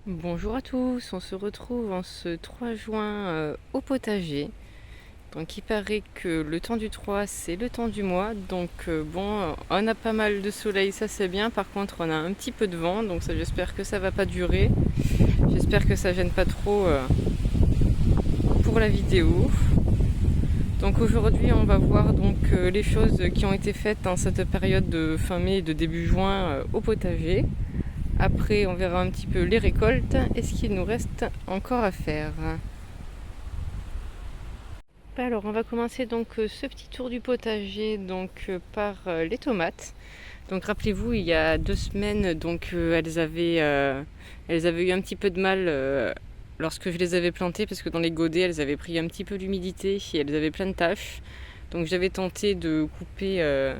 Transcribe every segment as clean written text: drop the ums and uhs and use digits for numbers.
Bonjour à tous, on se retrouve en ce 3 juin au potager. Donc il paraît que le temps du 3 c'est le temps du mois, donc bon, on a pas mal de soleil, ça c'est bien. Par contre on a un petit peu de vent, donc ça j'espère que ça va pas durer. J'espère que ça gêne pas trop pour la vidéo. Donc aujourd'hui on va voir donc les choses qui ont été faites dans cette période de fin mai et de début juin au potager. Après, on verra un petit peu les récoltes et ce qu'il nous reste encore à faire. Alors, on va commencer donc ce petit tour du potager par les tomates. Donc, rappelez-vous, il y a 2 semaines, elles avaient eu un petit peu de mal lorsque je les avais plantées parce que dans les godets, elles avaient pris un petit peu d'humidité et elles avaient plein de taches. Donc, j'avais tenté de couper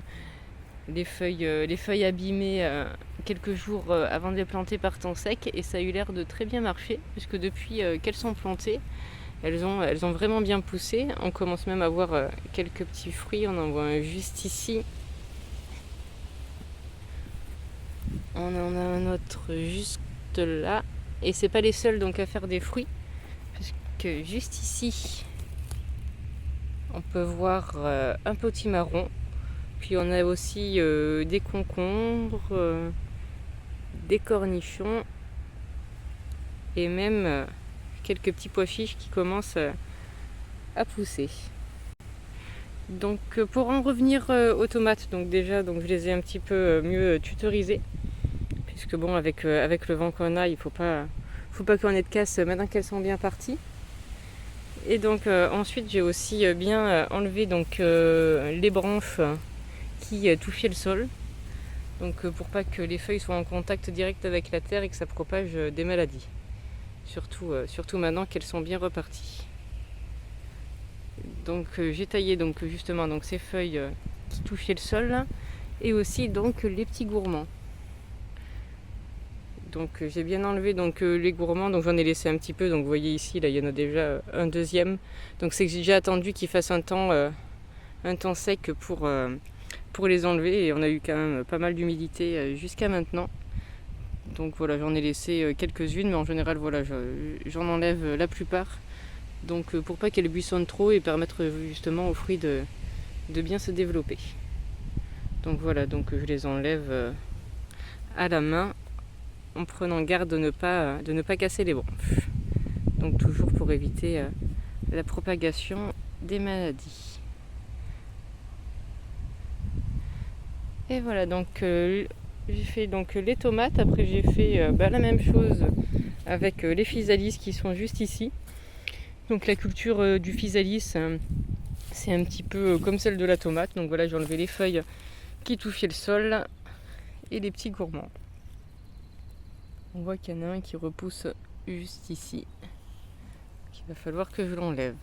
les feuilles abîmées quelques jours avant de les planter par temps sec et ça a eu l'air de très bien marcher puisque depuis qu'elles sont plantées, elles ont vraiment bien poussé. On commence même à voir quelques petits fruits, on en voit un juste ici. On en a un autre juste là et c'est pas les seuls donc à faire des fruits puisque juste ici on peut voir un potimarron. Puis on a aussi des concombres, des cornichons et même quelques petits pois chiches qui commencent à pousser. Donc pour en revenir aux tomates, donc déjà je les ai un petit peu mieux tutorisées puisque bon avec le vent qu'on a, il faut pas qu'on ait de casse maintenant qu'elles sont bien parties. Et donc ensuite j'ai aussi bien enlevé les branches qui touchaient le sol. Donc pour pas que les feuilles soient en contact direct avec la terre et que ça propage des maladies. Surtout maintenant qu'elles sont bien reparties. Donc j'ai taillé justement ces feuilles qui touchaient le sol et aussi les petits gourmands. Donc j'ai bien enlevé les gourmands, donc j'en ai laissé un petit peu, donc vous voyez ici là il y en a déjà un deuxième. Donc c'est que j'ai déjà attendu qu'il fasse un temps sec pour les enlever et on a eu quand même pas mal d'humidité jusqu'à maintenant. Donc voilà, j'en ai laissé quelques-unes, mais en général voilà, j'en enlève la plupart. Donc pour pas qu'elles buissonnent trop et permettre justement aux fruits de bien se développer. Donc voilà, je les enlève à la main en prenant garde de ne pas casser les branches. Donc toujours pour éviter la propagation des maladies. Et voilà, j'ai fait les tomates, après j'ai fait la même chose avec les physalis qui sont juste ici. Donc la culture du physalis, c'est un petit peu comme celle de la tomate. Donc voilà, j'ai enlevé les feuilles qui touchaient le sol et les petits gourmands. On voit qu'il y en a un qui repousse juste ici. Il va falloir que je l'enlève.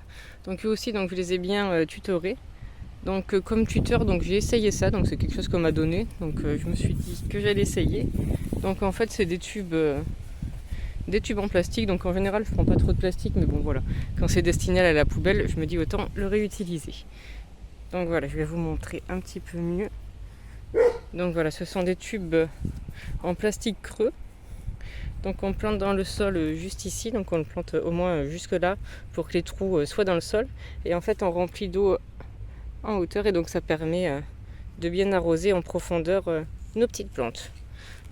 Donc eux aussi, je les ai bien tutorés. Donc comme tuteur, j'ai essayé ça, donc c'est quelque chose qu'on m'a donné. Donc je me suis dit que j'allais essayer. Donc en fait c'est des tubes en plastique, donc en général je prends pas trop de plastique, mais bon voilà, quand c'est destiné à la poubelle, je me dis autant le réutiliser. Donc voilà, je vais vous montrer un petit peu mieux. Donc voilà, ce sont des tubes en plastique creux. Donc on plante dans le sol juste ici, donc on le plante au moins jusque là pour que les trous soient dans le sol. Et en fait on remplit d'eau en hauteur et donc ça permet de bien arroser en profondeur nos petites plantes.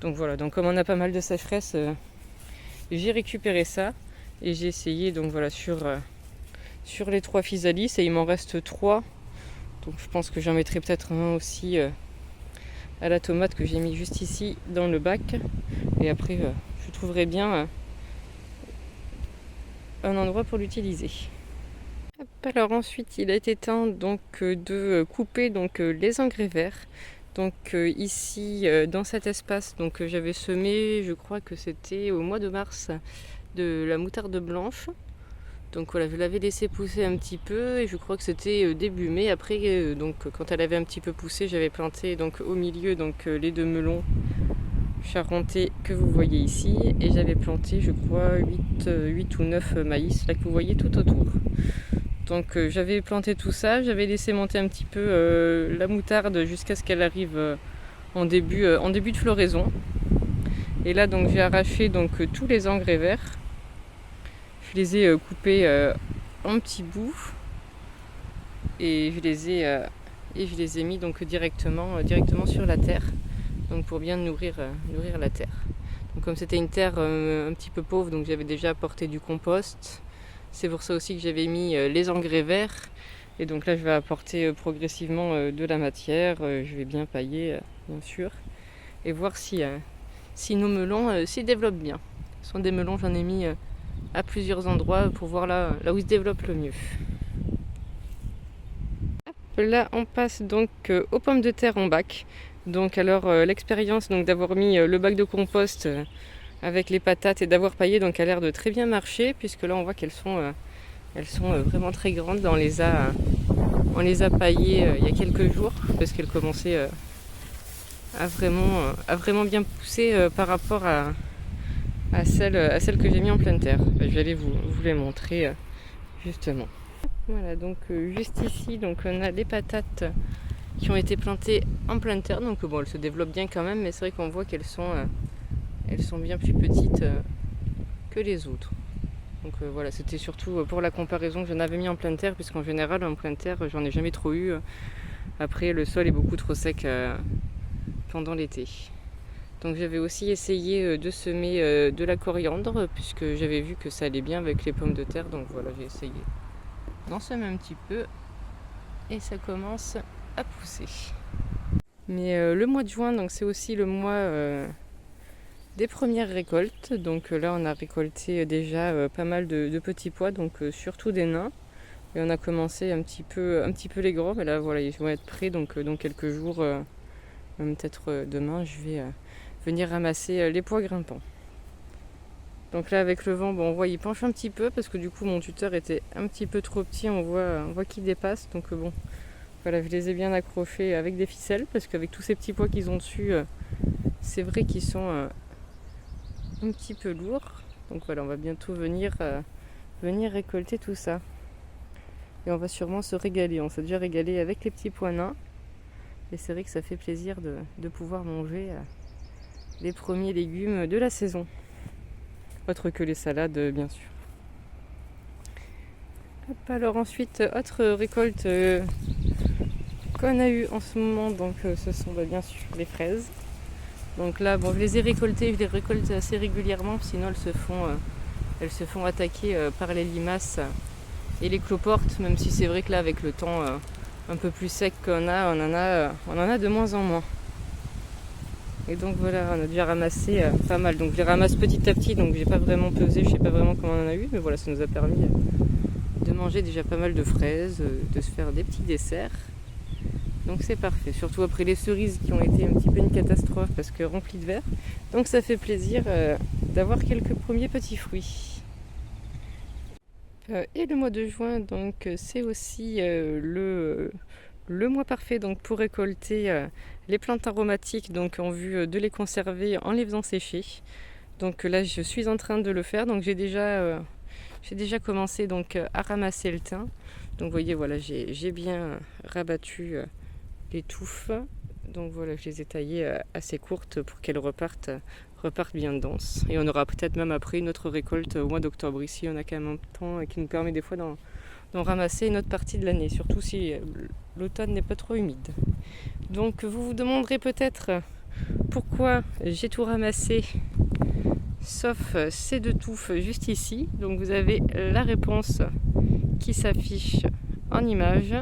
Donc voilà, comme on a pas mal de sécheresse, j'ai récupéré ça et j'ai essayé sur les 3 physalis et il m'en reste 3. Donc je pense que j'en mettrai peut-être un aussi à la tomate que j'ai mis juste ici dans le bac. Et après je trouverai bien un endroit pour l'utiliser. Alors ensuite il a été temps de couper les engrais verts. Donc ici dans cet espace j'avais semé, je crois que c'était au mois de mars, de la moutarde blanche. Donc voilà, je l'avais laissé pousser un petit peu et je crois que c'était début mai. Après quand elle avait un petit peu poussé, j'avais planté au milieu les 2 melons charentais que vous voyez ici et j'avais planté je crois 8 ou 9 maïs là que vous voyez tout autour. Donc j'avais planté tout ça, j'avais laissé monter un petit peu la moutarde jusqu'à ce qu'elle arrive en début de floraison. Et là donc j'ai arraché donc tous les engrais verts. Je les ai coupés en petits bouts et je les ai mis donc directement sur la terre, donc pour bien nourrir la terre. Donc comme c'était une terre un petit peu pauvre, donc j'avais déjà apporté du compost. C'est pour ça aussi que j'avais mis les engrais verts. Et donc là je vais apporter progressivement de la matière. Je vais bien pailler bien sûr. Et voir si nos melons s'y développent bien. Ce sont des melons, j'en ai mis à plusieurs endroits pour voir là où ils se développent le mieux. Là on passe donc aux pommes de terre en bac. Donc alors l'expérience donc d'avoir mis le bac de compost avec les patates et d'avoir paillé donc a l'air de très bien marcher, puisque là on voit qu'elles sont vraiment très grandes. On les a paillées il y a quelques jours parce qu'elles commençaient à vraiment bien pousser par rapport à celles que j'ai mis en pleine terre. Je vais aller vous les montrer justement. Voilà, donc juste ici donc on a les patates qui ont été plantées en pleine terre. Donc bon, elles se développent bien quand même, mais c'est vrai qu'on voit qu'elles sont bien plus petites que les autres. Donc voilà, c'était surtout pour la comparaison que j'en avais mis en pleine terre, puisqu'en général en pleine terre j'en ai jamais trop eu. Après le sol est beaucoup trop sec pendant l'été. Donc j'avais aussi essayé de semer de la coriandre, puisque j'avais vu que ça allait bien avec les pommes de terre. Donc voilà, j'ai essayé d'en semer un petit peu et ça commence à pousser. Mais le mois de juin, donc c'est aussi le mois des premières récoltes. Donc là on a récolté déjà pas mal de petits pois, donc surtout des nains. Et on a commencé un petit peu les gros, mais là voilà, ils vont être prêts, donc dans quelques jours, peut-être demain, je vais venir ramasser les pois grimpants. Donc là avec le vent, bon, on voit il penche un petit peu parce que du coup mon tuteur était un petit peu trop petit, on voit qu'il dépasse. Donc bon, voilà, je les ai bien accrochés avec des ficelles parce qu'avec tous ces petits pois qu'ils ont dessus, c'est vrai qu'ils sont un petit peu lourds. Donc voilà, on va bientôt venir récolter tout ça. Et on va sûrement se régaler. On s'est déjà régalé avec les petits pois nains. Et c'est vrai que ça fait plaisir de pouvoir manger les premiers légumes de la saison. Autre que les salades, bien sûr. Hop, alors ensuite, autre récolte qu'on a eu en ce moment, donc ce sont bien sûr les fraises. Donc là, bon, je les ai récoltées, je les récolte assez régulièrement, sinon elles se font attaquer par les limaces et les cloportes, même si c'est vrai que là avec le temps un peu plus sec qu'on a, on en a de moins en moins. Et donc voilà, on a déjà ramassé pas mal. Donc je les ramasse petit à petit, donc j'ai pas vraiment pesé, je sais pas vraiment comment on en a eu, mais voilà, ça nous a permis de manger déjà pas mal de fraises, de se faire des petits desserts. Donc c'est parfait, surtout après les cerises qui ont été un petit peu une catastrophe parce que remplies de verre. Donc ça fait plaisir d'avoir quelques premiers petits fruits. Et le mois de juin, donc c'est aussi le mois parfait donc, pour récolter les plantes aromatiques, donc en vue de les conserver en les faisant sécher. Donc là je suis en train de le faire, donc j'ai déjà commencé donc à ramasser le thym. Donc vous voyez, voilà, j'ai bien rabattu les touffes. Donc voilà, je les ai taillées assez courtes pour qu'elles repartent bien denses. Et on aura peut-être même après une autre récolte au mois d'octobre. Ici, on a quand même un temps qui nous permet des fois d'en ramasser une autre partie de l'année, surtout si l'automne n'est pas trop humide. Donc vous vous demanderez peut-être pourquoi j'ai tout ramassé, sauf ces deux touffes juste ici. Donc vous avez la réponse qui s'affiche en image.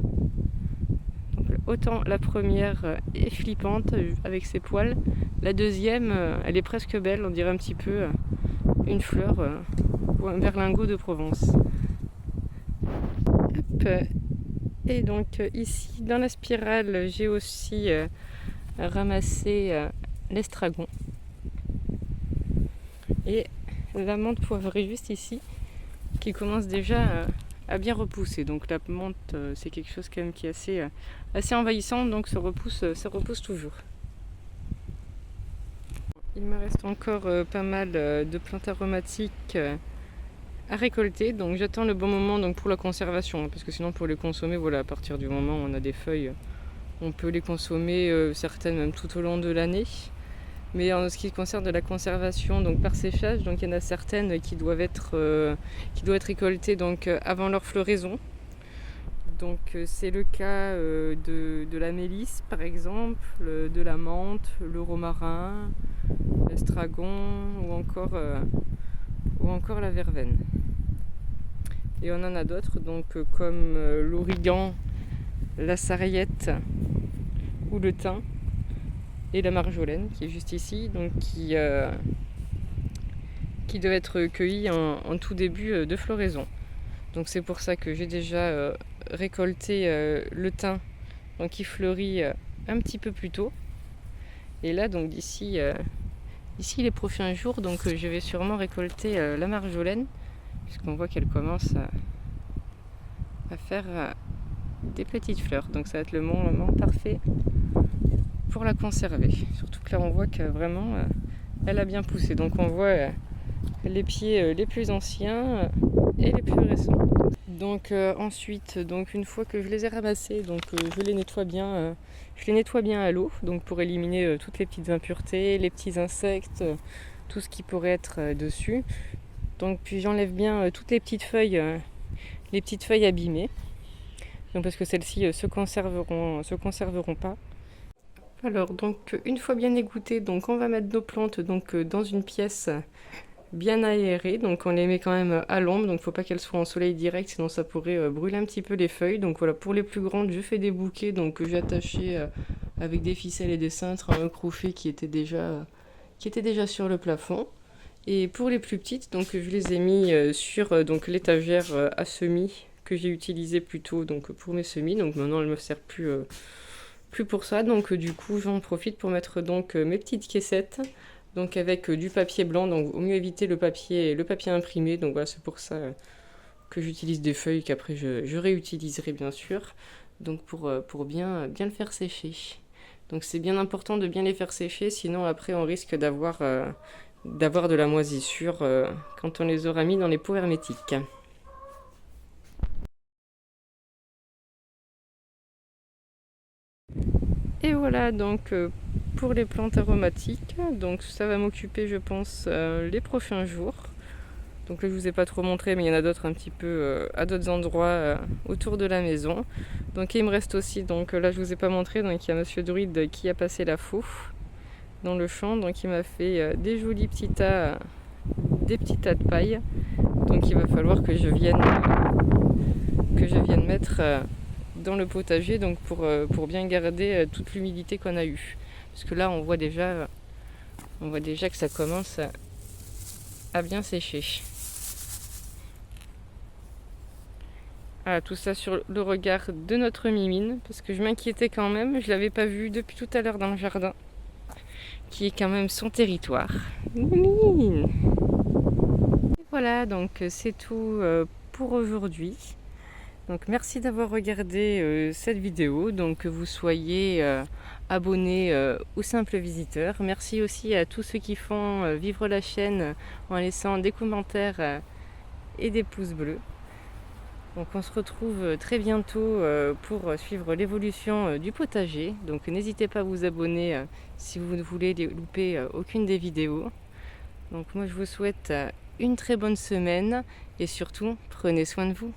Autant la première est flippante avec ses poils, la deuxième elle est presque belle, on dirait un petit peu une fleur ou un berlingot de Provence. Hop. Et donc ici dans la spirale j'ai aussi ramassé l'estragon et la menthe poivrée juste ici qui commence déjà à bien repousser. Donc la menthe c'est quelque chose quand même qui est assez envahissant, donc ça repousse toujours. Il me reste encore pas mal de plantes aromatiques à récolter, donc j'attends le bon moment donc pour la conservation, parce que sinon pour les consommer, voilà, à partir du moment où on a des feuilles, on peut les consommer, certaines même tout au long de l'année. Mais en ce qui concerne de la conservation, donc par séchage, donc il y en a certaines qui doivent être récoltées donc avant leur floraison. Donc c'est le cas de la mélisse par exemple, de la menthe, le romarin, l'estragon ou encore la verveine. Et on en a d'autres donc comme l'origan, la sarriette ou le thym et la marjolaine qui est juste ici, donc qui doit être cueillie en tout début de floraison. Donc c'est pour ça que j'ai déjà récolté le thym, donc qui fleurit un petit peu plus tôt. Et là donc d'ici les prochains jours, donc je vais sûrement récolter la marjolaine, puisqu'on voit qu'elle commence à faire des petites fleurs. Donc ça va être le moment parfait pour la conserver. Surtout que là on voit que vraiment elle a bien poussé. Donc on voit les pieds les plus anciens et les plus récents. Donc ensuite, donc une fois que je les ai ramassés, donc je les nettoie bien à l'eau, donc pour éliminer toutes les petites impuretés, les petits insectes, tout ce qui pourrait être dessus. Donc puis j'enlève bien toutes les petites feuilles abîmées. Donc parce que celles-ci se conserveront pas. Alors donc une fois bien égouttées, donc on va mettre nos plantes donc dans une pièce bien aérée, donc on les met quand même à l'ombre, donc il ne faut pas qu'elles soient en soleil direct, sinon ça pourrait brûler un petit peu les feuilles. Donc voilà, pour les plus grandes, je fais des bouquets donc que j'ai attachés avec des ficelles et des cintres à un crochet qui était déjà sur le plafond. Et pour les plus petites, donc je les ai mis sur donc l'étagère à semis que j'ai utilisée plutôt donc pour mes semis. Donc maintenant elle me sert plus pour ça, donc du coup j'en profite pour mettre donc mes petites caissettes, donc avec du papier blanc, donc au mieux éviter le papier imprimé. Donc voilà, c'est pour ça que j'utilise des feuilles qu'après je réutiliserai bien sûr, donc pour bien le faire sécher. Donc c'est bien important de bien les faire sécher, sinon après on risque d'avoir de la moisissure quand on les aura mis dans les pots hermétiques. Et voilà donc pour les plantes aromatiques, donc ça va m'occuper je pense les prochains jours. Donc là je vous ai pas trop montré, mais il y en a d'autres un petit peu à d'autres endroits autour de la maison. Donc il me reste aussi, donc là je vous ai pas montré, donc il y a Monsieur Druide qui a passé la faux dans le champ, donc il m'a fait des jolis petits tas de paille. Donc il va falloir que je vienne mettre dans le potager, donc pour bien garder toute l'humidité qu'on a eue. Parce que là on voit déjà que ça commence à bien sécher. Voilà, tout ça sur le regard de notre Mimine, parce que je m'inquiétais quand même, je l'avais pas vue depuis tout à l'heure dans le jardin, qui est quand même son territoire. Mimine. Voilà, donc c'est tout pour aujourd'hui. Donc merci d'avoir regardé cette vidéo, donc que vous soyez abonné ou simple visiteur. Merci aussi à tous ceux qui font vivre la chaîne en laissant des commentaires et des pouces bleus. Donc on se retrouve très bientôt pour suivre l'évolution du potager. Donc n'hésitez pas à vous abonner si vous ne voulez louper aucune des vidéos. Donc moi je vous souhaite une très bonne semaine et surtout prenez soin de vous.